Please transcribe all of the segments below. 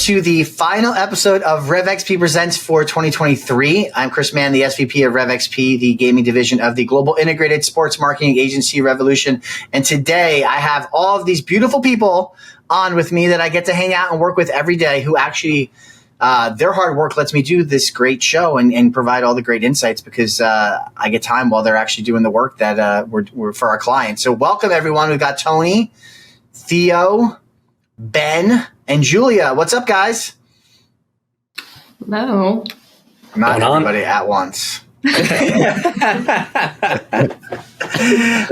to the final episode of REVXP Presents for 2023. I'm Chris Mann, the SVP of REVXP, the gaming division of the global integrated sports marketing agency Revolution. And today I have all of these beautiful people on with me that I get to hang out and work with every day who actually their hard work lets me do this great show and provide all the great insights because I get time while they're actually doing the work that we're for our clients. So welcome, everyone. We've got Tony, Theo, Ben, and Julia. What's up, guys? Hello. Not everybody at once.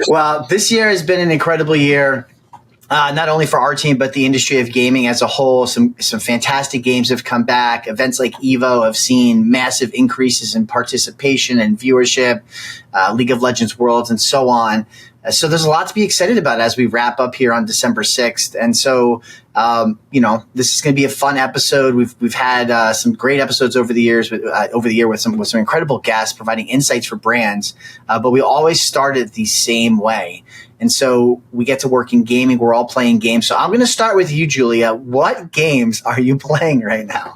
Well, this year has been an incredible year. Not only for our team, but the industry of gaming as a whole. Some fantastic games have come back. Events like EVO have seen massive increases in participation and viewership, League of Legends Worlds, and so on. So there's a lot to be excited about as we wrap up here on December 6th. And so, this is going to be a fun episode. We've had some great episodes over the year with some incredible guests providing insights for brands. But we always started the same way. And so we get to work in gaming. We're all playing games. So I'm going to start with you, Julia. What games are you playing right now?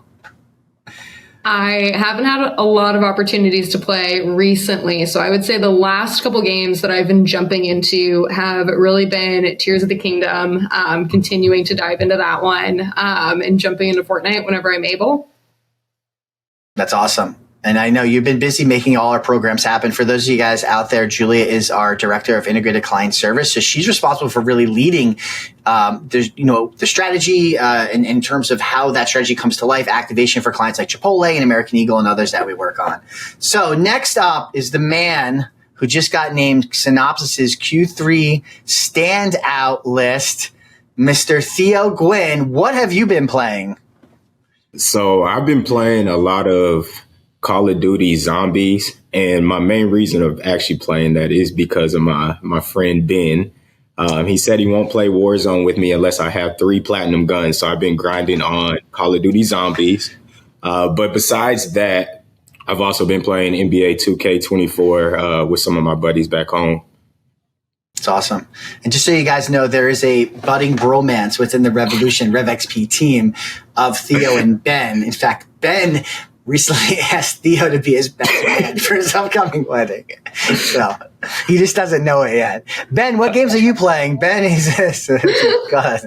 I haven't had a lot of opportunities to play recently. So I would say the last couple games that I've been jumping into have really been Tears of the Kingdom, continuing to dive into that one, and jumping into Fortnite whenever I'm able. That's awesome. And I know you've been busy making all our programs happen. For those of you guys out there, Julia is our director of integrated client service. So she's responsible for really leading the strategy in terms of how that strategy comes to life, activation for clients like Chipotle and American Eagle and others that we work on. So next up is the man who just got named Synopsis's Q3 standout list, Mr. Theo Gwynn. What have you been playing? So I've been playing a lot of Call of Duty Zombies, and my main reason of actually playing that is because of my friend Ben. He said he won't play Warzone with me unless I have 3 platinum guns, so I've been grinding on Call of Duty Zombies. But besides that, I've also been playing NBA 2K24 with some of my buddies back home. It's awesome. And just so you guys know, there is a budding bromance within the Revolution REVXP team of Theo and Ben. In fact, Ben recently asked Theo to be his best man for his upcoming wedding. So he just doesn't know it yet. Ben, what games are you playing? Ben, go ahead.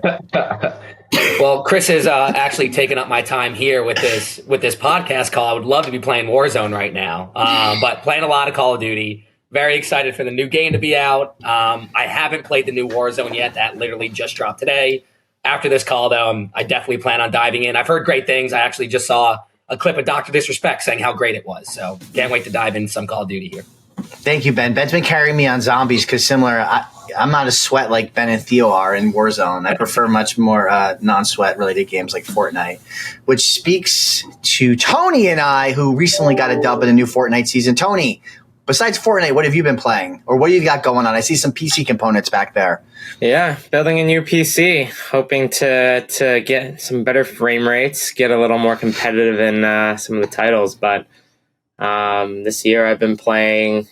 Well, Chris has actually taken up my time here with this podcast call. I would love to be playing Warzone right now, but playing a lot of Call of Duty. Very excited for the new game to be out. I haven't played the new Warzone yet. That literally just dropped today. After this call, though, I definitely plan on diving in. I've heard great things. I actually just saw a clip of Dr. Disrespect saying how great it was. So can't wait to dive into some Call of Duty here. Thank you, Ben. Ben's been carrying me on zombies because I'm not a sweat like Ben and Theo are in Warzone. I prefer much more non-sweat related games like Fortnite, which speaks to Tony and I, who recently got a dub in the new Fortnite season. Tony, besides Fortnite, what have you been playing or what have you got going on? I see some PC components back there. Yeah, building a new PC, hoping to get some better frame rates, get a little more competitive in some of the titles. But this year I've been playing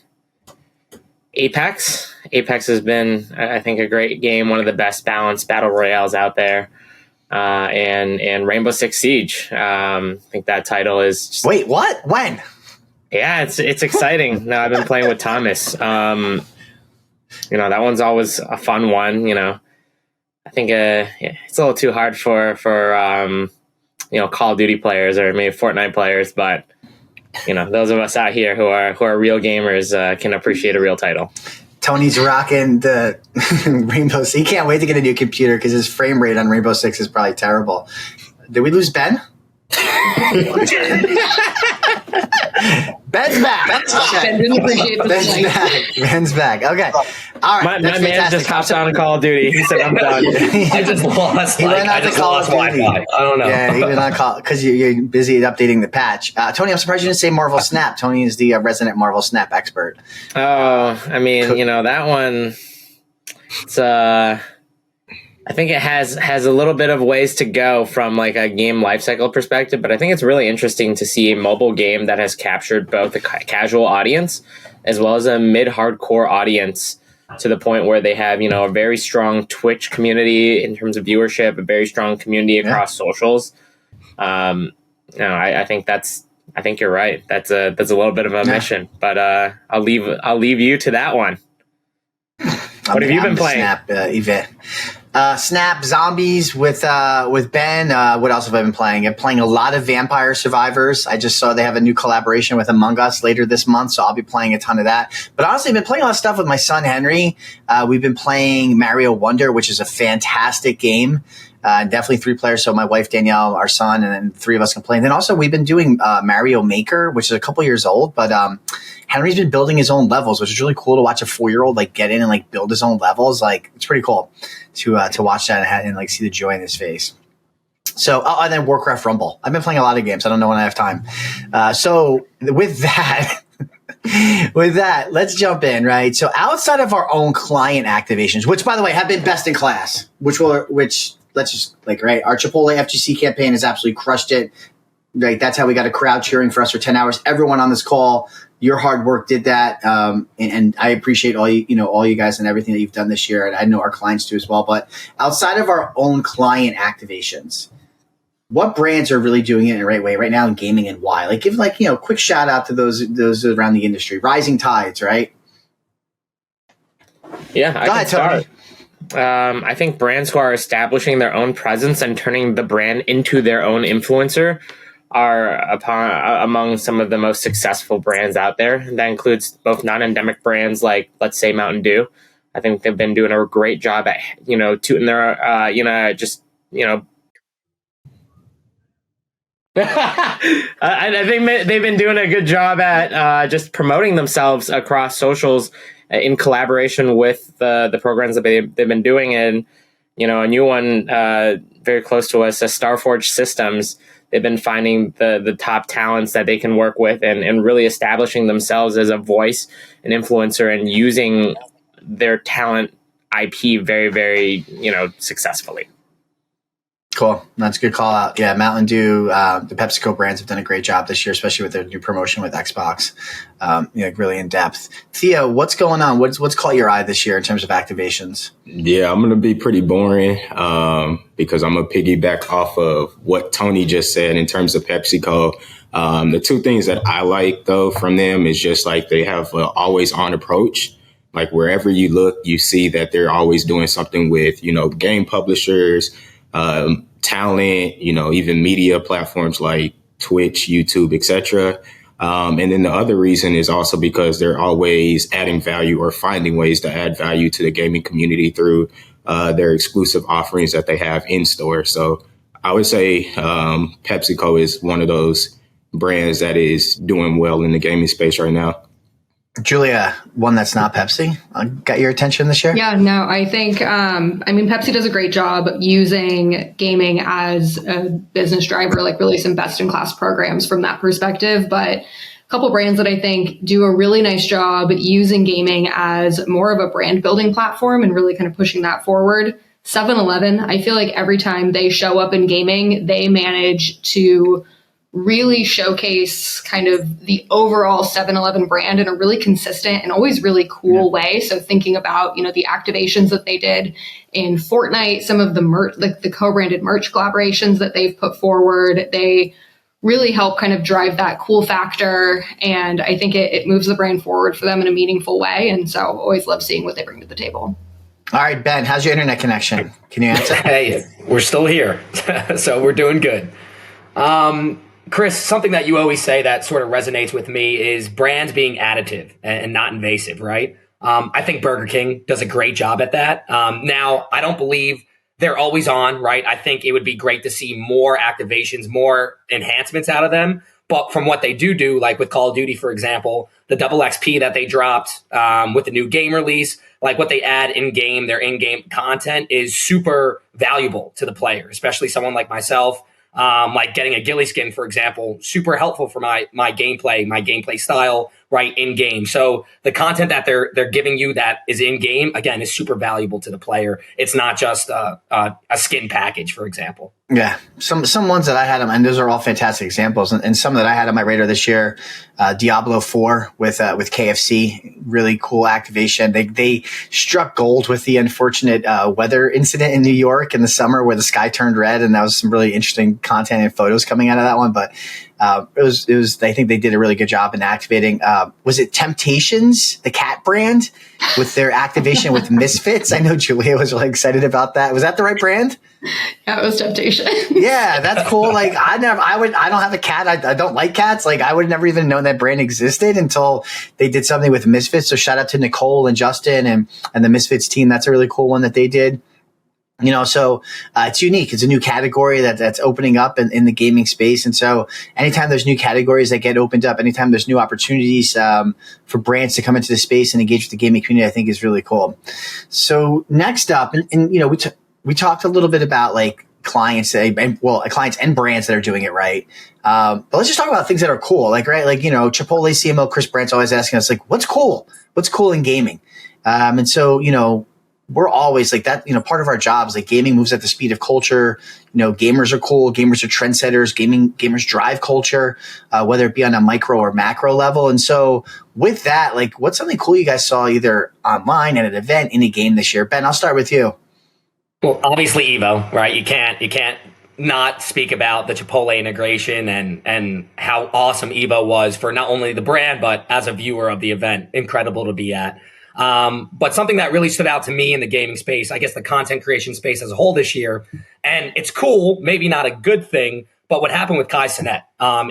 Apex. Apex has been, I think, a great game, one of the best balanced battle royales out there. And Rainbow Six Siege. I think that title is just, wait, what? When? Yeah, it's exciting. No, I've been playing with Thomas. That one's always a fun one. I think it's a little too hard for Call of Duty players or maybe Fortnite players, but those of us out here who are real gamers can appreciate a real title. Tony's rocking the Rainbow Six. He can't wait to get a new computer because his frame rate on Rainbow Six is probably terrible. Did we lose Ben? Ben's back. Ben didn't appreciate the Ben's back. Okay. All right. My man just hopped on Call of Duty. He said, "I'm done." I just lost. I just lost Wi-Fi. I don't know. Yeah, he went on call because you're busy updating the patch. Tony, I'm surprised you didn't say Marvel Snap. Tony is the resident Marvel Snap expert. Oh, I mean, that one. It's I think it has a little bit of ways to go from like a game lifecycle perspective, but I think it's really interesting to see a mobile game that has captured both a casual audience as well as a mid-hardcore audience to the point where they have, a very strong Twitch community in terms of viewership, a very strong community across socials. I think you're right. That's a little bit of a mission, but I'll leave you to that one. What have you been playing? Snap event. Snap Zombies with Ben. What else have I been playing? I'm playing a lot of Vampire Survivors. I just saw they have a new collaboration with Among Us later this month, so I'll be playing a ton of that. But honestly, I've been playing a lot of stuff with my son Henry. We've been playing Mario Wonder, which is a fantastic game. Definitely 3 players. So my wife, Danielle, our son, and then 3 of us can play. And then also we've been doing Mario Maker, which is a couple years old, but Henry's been building his own levels, which is really cool to watch a 4-year-old like get in and like build his own levels. Like it's pretty cool to watch that and like see the joy in his face. So, and then Warcraft Rumble. I've been playing a lot of games. I don't know when I have time. So with that, let's jump in, right? So outside of our own client activations, which by the way have been best in class, which let's just right. Our Chipotle FGC campaign has absolutely crushed it. Right. That's how we got a crowd cheering for us for 10 hours. Everyone on this call, your hard work did that. And I appreciate all you guys and everything that you've done this year. And I know our clients do as well. But outside of our own client activations, what brands are really doing it in the right way right now in gaming and why? Like give quick shout out to those around the industry. Rising tides, right? Yeah, Go ahead, Tony. I think brands who are establishing their own presence and turning the brand into their own influencer are among some of the most successful brands out there. That includes both non-endemic brands like, let's say, Mountain Dew. I think they've been doing a great job at, tooting their, I think they've been doing a good job at just promoting themselves across socials in collaboration with the programs that they've been doing. And, a new one very close to us, Starforge Systems. They've been finding the top talents that they can work with and really establishing themselves as a voice, an influencer, and using their talent IP very, very, successessly. Cool. That's a good call out. Yeah, Mountain Dew, the PepsiCo brands have done a great job this year, especially with their new promotion with Xbox. Really in depth. Theo, what's going on? What's caught your eye this year in terms of activations? Yeah, I'm going to be pretty boring because I'm going to piggyback off of what Tony just said in terms of PepsiCo. The 2 things that I like, though, from them is just like they have an always on approach. Like wherever you look, you see that they're always doing something with, game publishers, talent, even media platforms like Twitch, YouTube, etc. And then the other reason is also because they're always adding value or finding ways to add value to the gaming community through their exclusive offerings that they have in store. So I would say PepsiCo is one of those brands that is doing well in the gaming space right now. Julia, one that's not Pepsi, got your attention this year? Yeah, no, I think, Pepsi does a great job using gaming as a business driver, like really some best in class programs from that perspective. But a couple brands that I think do a really nice job using gaming as more of a brand building platform and really kind of pushing that forward. 7-Eleven, I feel like every time they show up in gaming, they manage to really showcase kind of the overall 7-Eleven brand in a really consistent and always really cool way. So thinking about, the activations that they did in Fortnite, some of the merch, like the co-branded merch collaborations that they've put forward, they really help kind of drive that cool factor. And I think it moves the brand forward for them in a meaningful way. And so always love seeing what they bring to the table. All right, Ben, how's your internet connection? Can you answer? Hey, we're still here. So we're doing good. Chris, something that you always say that sort of resonates with me is brands being additive and not invasive, right? I think Burger King does a great job at that. Now, I don't believe they're always on, right? I think it would be great to see more activations, more enhancements out of them. But from what they do, like with Call of Duty, for example, the double XP that they dropped with the new game release, like what they add in-game, their in-game content is super valuable to the player, especially someone like myself. Like getting a ghillie skin, for example, super helpful for my gameplay style, right, in game. So the content that they're giving you that is in game, again, is super valuable to the player. It's not just a skin package, for example. Yeah, some ones that I had, and those are all fantastic examples. And some that I had on my radar this year, Diablo 4 with KFC, really cool activation. They struck gold with the unfortunate weather incident in New York in the summer where the sky turned red, and that was some really interesting content and photos coming out of that one. But it was. I think they did a really good job in activating. Was it Temptations, the cat brand, with their activation with Misfits? I know Julia was really excited about that. Was that the right brand? Yeah, it was Temptation. Yeah, that's cool. Like I don't have a cat. I don't like cats. Like I would never even known that brand existed until they did something with Misfits. So shout out to Nicole and Justin and the Misfits team. That's a really cool one that they did. So it's unique. It's a new category that's opening up in the gaming space. And so anytime there's new categories that get opened up, anytime there's new opportunities for brands to come into the space and engage with the gaming community, I think is really cool. So next up, we talked a little bit about like clients and brands that are doing it right. But let's just talk about things that are cool. Like, right. Like, Chipotle CMO Chris Brandt's always asking us like, what's cool? What's cool in gaming? And so, we're always like that, part of our jobs, like gaming moves at the speed of culture. Gamers are cool. Gamers are trendsetters. Gamers drive culture, whether it be on a micro or macro level. And so with that, like what's something cool you guys saw either online at an event in a game this year? Ben, I'll start with you. Well, obviously Evo, right? You can't not speak about the Chipotle integration and how awesome Evo was for not only the brand, but as a viewer of the event. Incredible to be at. But something that really stood out to me in the gaming space, I guess the content creation space as a whole this year, and it's cool, maybe not a good thing, but what happened with Kai Cenat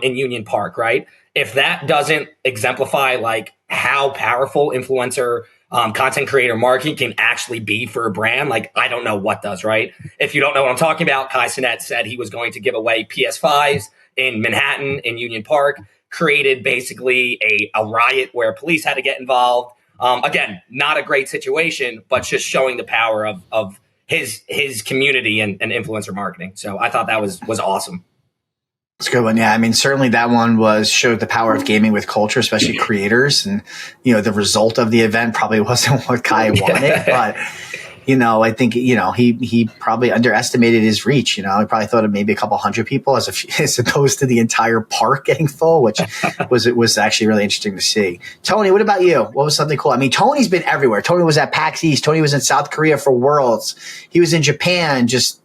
in Union Park, right? If that doesn't exemplify like how powerful influencer content creator marketing can actually be for a brand, like I don't know what does, right? If you don't know what I'm talking about, Kai Cenat said he was going to give away PS5s in Manhattan in Union Park, created basically a riot where police had to get involved. Again, not a great situation, but just showing the power of his community and influencer marketing. So I thought that was awesome. It's a good one. Yeah. I mean, certainly that one showed the power of gaming with culture, especially creators. And, the result of the event probably wasn't what Kai wanted, but, I think, he probably underestimated his reach. He probably thought of maybe a couple hundred people as opposed to the entire park getting full, which was actually really interesting to see. Tony, what about you? What was something cool? I mean, Tony's been everywhere. Tony was at PAX East. Tony was in South Korea for Worlds. He was in Japan just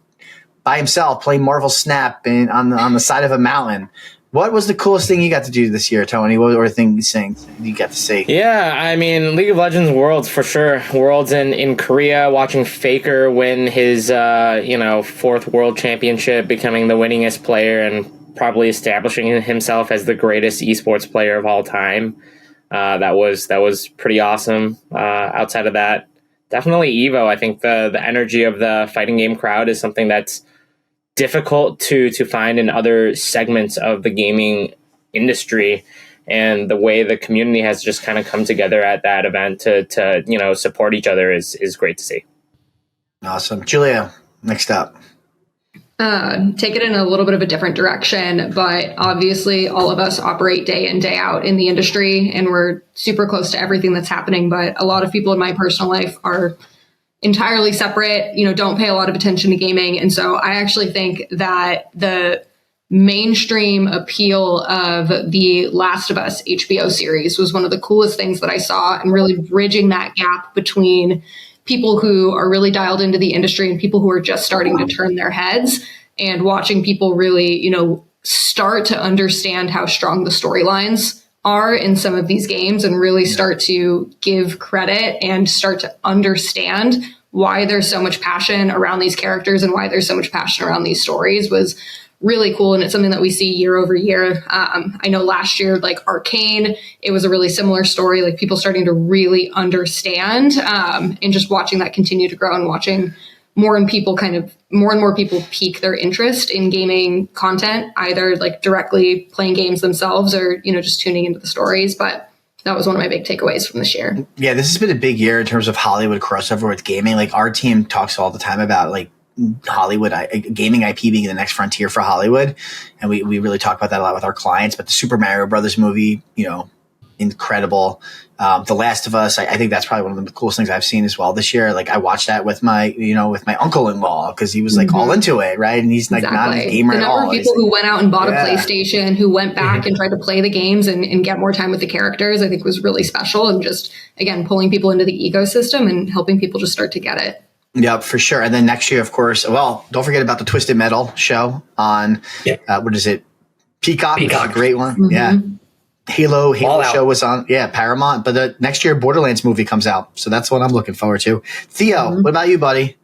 by himself playing Marvel Snap on the side of a mountain. What was the coolest thing you got to do this year, Tony? What were things you got to see? Yeah, I mean, League of Legends Worlds for sure. Worlds in Korea, watching Faker win his fourth World Championship, becoming the winningest player and probably establishing himself as the greatest esports player of all time. That was pretty awesome. Outside of that, definitely Evo. I think the energy of the fighting game crowd is something that's difficult to find in other segments of the gaming industry, and the way the community has just kind of come together at that event to support each other is great to see. Awesome. Julia, next up. Take it in a little bit of a different direction, but obviously all of us operate day in, day out in the industry, and we're super close to everything that's happening. But a lot of people in my personal life are entirely separate, don't pay a lot of attention to gaming. And so I actually think that the mainstream appeal of the Last of Us HBO series was one of the coolest things that I saw, and really bridging that gap between people who are really dialed into the industry and people who are just starting to turn their heads, and watching people really, start to understand how strong the storylines are in some of these games, and really start to give credit and start to understand why there's so much passion around these characters and why there's so much passion around these stories was really cool. And it's something that we see year over year. I know last year, like Arcane, it was a really similar story, like people starting to really understand, and just watching that continue to grow, and watching more and more people pique their interest in gaming content, either like directly playing games themselves or, just tuning into the stories. But that was one of my big takeaways from this year. Yeah, this has been a big year in terms of Hollywood crossover with gaming. Like our team talks all the time about like Hollywood gaming IP being the next frontier for Hollywood. And we really talk about that a lot with our clients. But the Super Mario Brothers movie, incredible. The Last of Us, I think that's probably one of the coolest things I've seen as well this year. Like I watched that with my uncle-in-law because he was like all into it, right? And he's like not a gamer at all. The number of people who went out and bought a PlayStation, who went back and tried to play the games and get more time with the characters, I think was really special. And just, again, pulling people into the ecosystem and helping people just start to get it. Yep, for sure. And then next year, of course, well, don't forget about the Twisted Metal show on, what is it? Peacock. It's a great one. Mm-hmm. Yeah. Halo show was on, Paramount. But the next year, Borderlands movie comes out. So that's what I'm looking forward to. Theo, what about you, buddy?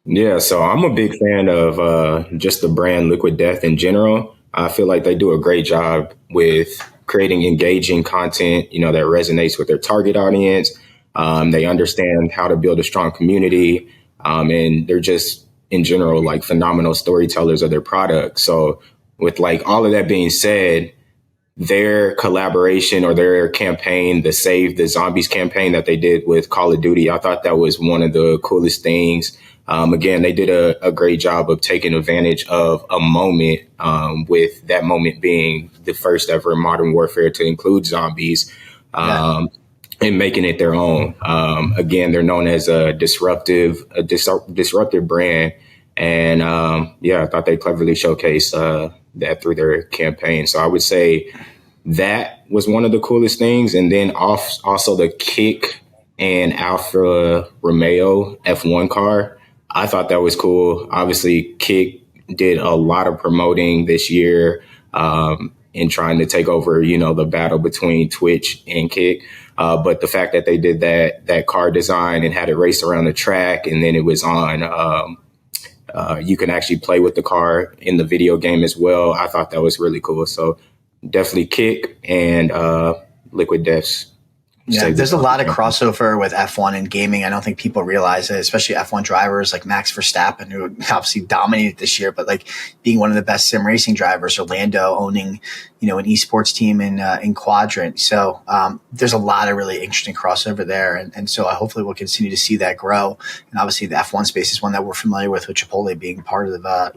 Yeah, so I'm a big fan of just the brand Liquid Death in general. I feel like they do a great job with creating engaging content, that resonates with their target audience. They understand how to build a strong community. And they're just, in general, like phenomenal storytellers of their product. So with like all of that being said, their collaboration or their campaign, the Save the Zombies campaign that they did with Call of Duty, I thought that was one of the coolest things. Again, they did a great job of taking advantage of a moment, with that moment being the first ever Modern Warfare to include zombies, and making it their own. Again, they're known as a disruptive brand. And I thought they cleverly showcased that through their campaign. So I would say that was one of the coolest things. And then also the Kick and Alfa Romeo F1 car. I thought that was cool. Obviously, Kick did a lot of promoting this year in trying to take over, the battle between Twitch and Kick. But the fact that they did that car design and had it race around the track, and then it was on, you can actually play with the car in the video game as well. I thought that was really cool. So definitely Kick and Liquid Deaths. Yeah, there's a lot of crossover with F1 and gaming. I don't think people realize it, especially F1 drivers like Max Verstappen, who obviously dominated this year, but like being one of the best sim racing drivers, Orlando owning, an esports team in Quadrant. So there's a lot of really interesting crossover there. And so hopefully we'll continue to see that grow. And obviously the F1 space is one that we're familiar with Chipotle being part of, a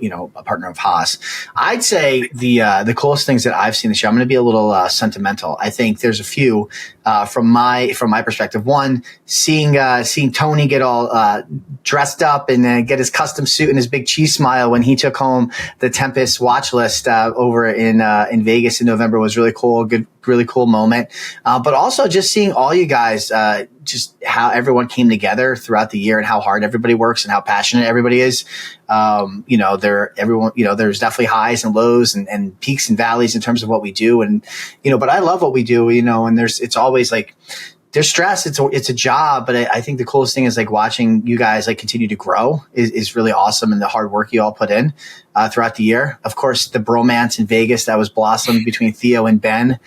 partner of Haas. I'd say the coolest things that I've seen this year, I'm going to be a little sentimental. I think there's a few from my perspective. One, seeing Tony get all dressed up and get his custom suit and his big cheese smile when he took home the Tempest watch list over in Vegas in November was really cool. Good, really cool moment. But also just seeing all you guys, just how everyone came together throughout the year and how hard everybody works and how passionate everybody is. There's definitely highs and lows and peaks and valleys in terms of what we do. And, but I love what we do, and it's always like, there's stress. It's a job, but I think the coolest thing is like watching you guys like continue to grow is really awesome, and the hard work you all put in throughout the year. Of course, the bromance in Vegas that was blossomed between Theo and Ben,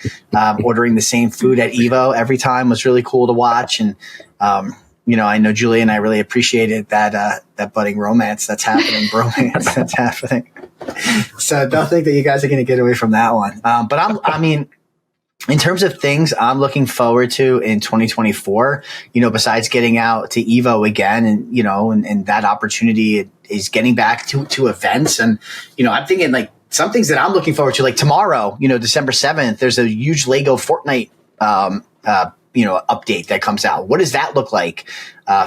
ordering the same food at Evo every time was really cool to watch. And I know Julie and I really appreciated that budding romance that's happening, bromance that's happening. So don't think that you guys are going to get away from that one. But in terms of things I'm looking forward to in 2024, besides getting out to Evo again and that opportunity is getting back to events. And, I'm thinking like some things that I'm looking forward to, like tomorrow, December 7th, there's a huge Lego Fortnite, update that comes out. What does that look like?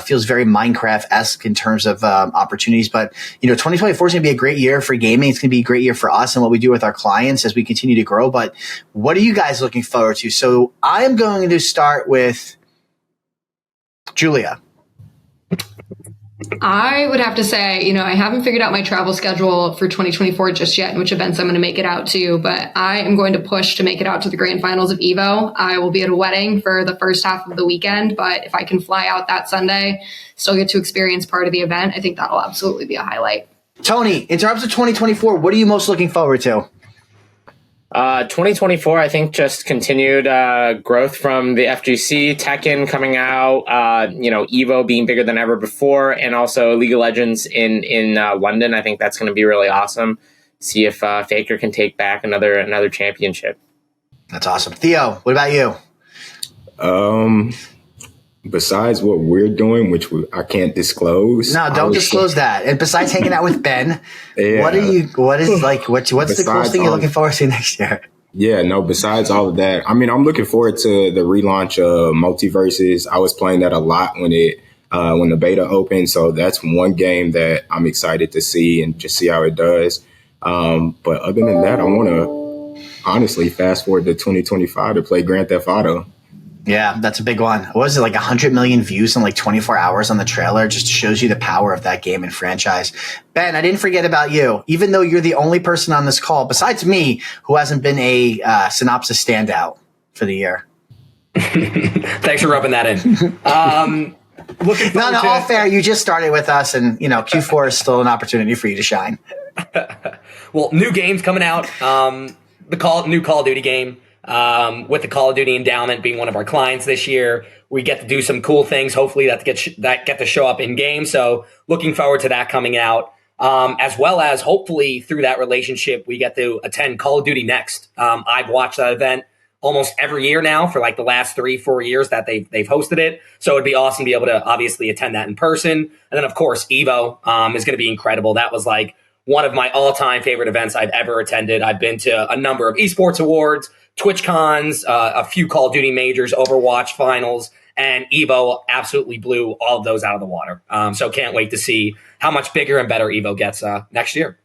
Feels very Minecraft-esque in terms of opportunities. But, 2024 is going to be a great year for gaming. It's going to be a great year for us and what we do with our clients as we continue to grow. But what are you guys looking forward to? So I am going to start with Julia. I would have to say, I haven't figured out my travel schedule for 2024 just yet and which events I'm going to make it out to, but I am going to push to make it out to the grand finals of Evo. I will be at a wedding for the first half of the weekend, but if I can fly out that Sunday, still get to experience part of the event, I think that'll absolutely be a highlight. Tony, in terms of 2024, what are you most looking forward to? 2024, I think just continued growth from the FGC, Tekken coming out, Evo being bigger than ever before, and also League of Legends in London. I think that's going to be really awesome. See if Faker can take back another championship. That's awesome. Theo, what about you? Besides what we're doing, which I can't disclose. No, don't disclose that. And besides hanging out with Ben, what's the coolest thing you're looking forward to next year? Yeah, no, besides all of that, I mean, I'm looking forward to the relaunch of Multiverses. I was playing that a lot when the beta opened. So that's one game that I'm excited to see and just see how it does. But other than that, I want to honestly fast forward to 2025 to play Grand Theft Auto. Yeah, that's a big one. What was it, like 100 million views in like 24 hours on the trailer? Just shows you the power of that game and franchise. Ben, I didn't forget about you, even though you're the only person on this call, besides me, who hasn't been a synopsis standout for the year. Thanks for rubbing that in. Looking forward No, to all fair. You just started with us, and Q4 is still an opportunity for you to shine. Well, new games coming out. New Call of Duty game. With the Call of Duty endowment being one of our clients this year, we get to do some cool things. Hopefully that get to show up in game. So looking forward to that coming out. As well as hopefully through that relationship, we get to attend Call of Duty Next. I've watched that event almost every year now for like the last 3-4 years that they've hosted it. So it'd be awesome to be able to obviously attend that in person. And then of course, Evo, is going to be incredible. That was like one of my all-time favorite events I've ever attended. I've been to a number of esports awards, TwitchCons, a few Call of Duty majors, Overwatch finals, and Evo absolutely blew all of those out of the water. So can't wait to see how much bigger and better Evo gets next year.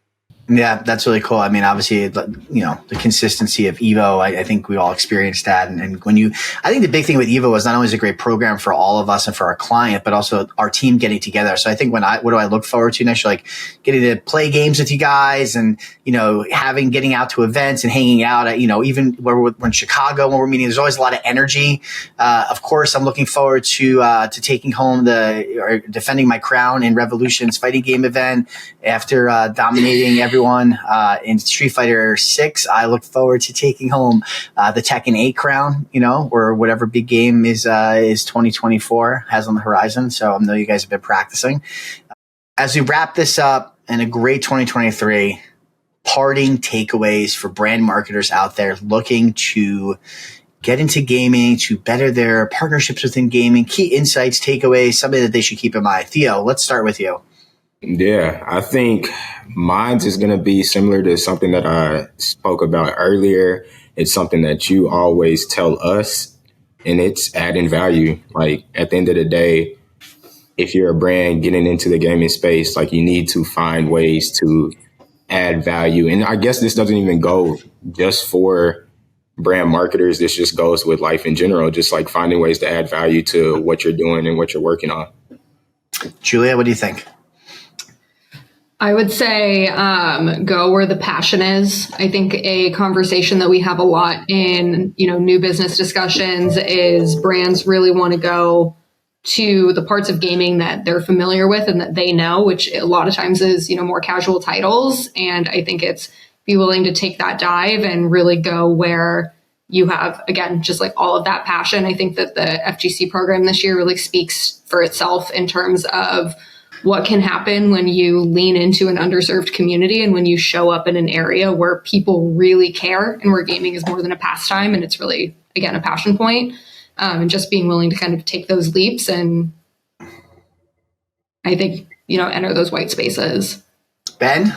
Yeah, that's really cool. I mean, obviously, the consistency of Evo, I think we all experienced that. And I think the big thing with Evo is not only is it a great program for all of us and for our client, but also our team getting together. So I think what do I look forward to next year? Like getting to play games with you guys and, getting out to events and hanging out at, even where we're in Chicago when we're meeting, there's always a lot of energy. Of course, I'm looking forward to taking home or defending my crown in Revolution's fighting game event after dominating everyone in Street Fighter 6. I look forward to taking home the Tekken 8 crown, or whatever big game is 2024 has on the horizon. So I know you guys have been practicing. As we wrap this up and a great 2023, parting takeaways for brand marketers out there looking to get into gaming, to better their partnerships within gaming, key insights, takeaways, something that they should keep in mind. Theo, let's start with you. Yeah, I think mine's is going to be similar to something that I spoke about earlier. It's something that you always tell us, and it's adding value. Like at the end of the day, if you're a brand getting into the gaming space, like you need to find ways to add value. And I guess this doesn't even go just for brand marketers. This just goes with life in general, just like finding ways to add value to what you're doing and what you're working on. Julia, what do you think? I would say go where the passion is. I think a conversation that we have a lot in, new business discussions is brands really want to go to the parts of gaming that they're familiar with and that they know, which a lot of times is, more casual titles. And I think it's be willing to take that dive and really go where you have, again, just like all of that passion. I think that the FGC program this year really speaks for itself in terms of what can happen when you lean into an underserved community and when you show up in an area where people really care and where gaming is more than a pastime and it's really, again, a passion point. And just being willing to kind of take those leaps and I think, enter those white spaces. Ben?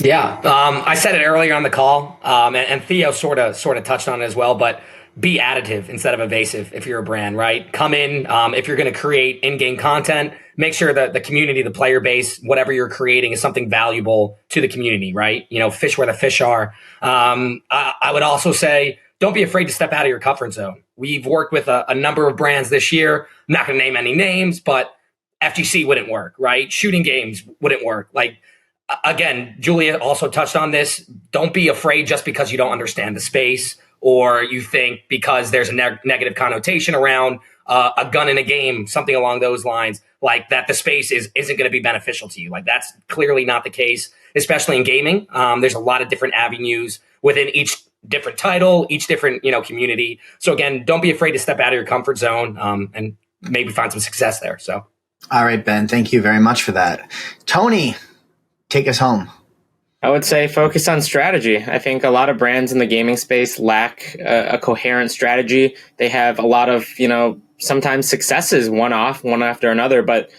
Yeah, I said it earlier on the call, and Theo sort of touched on it as well, but be additive instead of evasive if you're a brand, right? Come in, if you're going to create in-game content, make sure that the community, the player base, whatever you're creating is something valuable to the community, right? Fish where the fish are. I would also say, don't be afraid to step out of your comfort zone. We've worked with a number of brands this year. I'm not going to name any names, but FGC wouldn't work, right? Shooting games wouldn't work. Like, again, Julia also touched on this. Don't be afraid just because you don't understand the space or you think because there's a negative connotation around a gun in a game, something along those lines, like that the space isn't going to be beneficial to you. Like that's clearly not the case, especially in gaming. There's a lot of different avenues within each different title, each different, community. So again, don't be afraid to step out of your comfort zone and maybe find some success there. So. All right, Ben, thank you very much for that. Tony, take us home. I would say focus on strategy. I think a lot of brands in the gaming space lack a coherent strategy. They have a lot of, sometimes successes one after another, but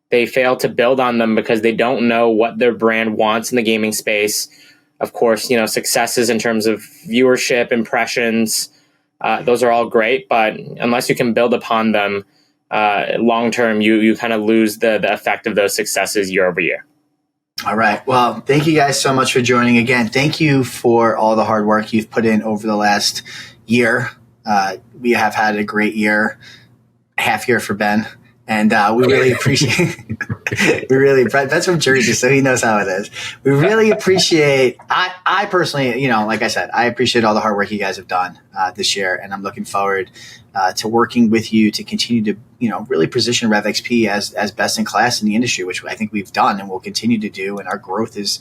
they fail to build on them because they don't know what their brand wants in the gaming space. of course, successes in terms of viewership, impressions. Those are all great, but unless you can build upon them long term, you kind of lose the effect of those successes year over year. All right. Well, thank you guys so much for joining again. Thank you for all the hard work you've put in over the last year. We have had a great year, half year for Ben. And we really appreciate Ben's from Jersey, so he knows how it is. We really appreciate, I personally, like I said, I appreciate all the hard work you guys have done this year. And I'm looking forward to working with you to continue to, really position REVXP as best in class in the industry, which I think we've done and will continue to do. And our growth is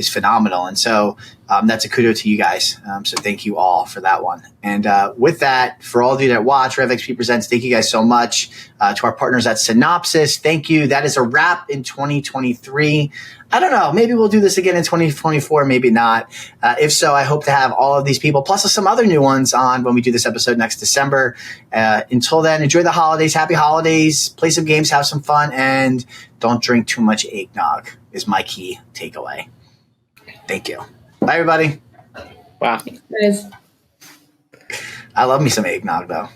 phenomenal. And so that's a kudo to you guys. So thank you all for that one. And with that, for all of you that watch REVXP Presents, thank you guys so much. To our partners at Synopsys, thank you. That is a wrap in 2023. I don't know. Maybe we'll do this again in 2024. Maybe not. If so, I hope to have all of these people plus some other new ones on when we do this episode next December. Until then, enjoy the holidays. Happy holidays. Play some games. Have some fun. And don't drink too much eggnog is my key takeaway. Thank you. Bye, everybody. Wow. Thanks, guys. I love me some eggnog, though.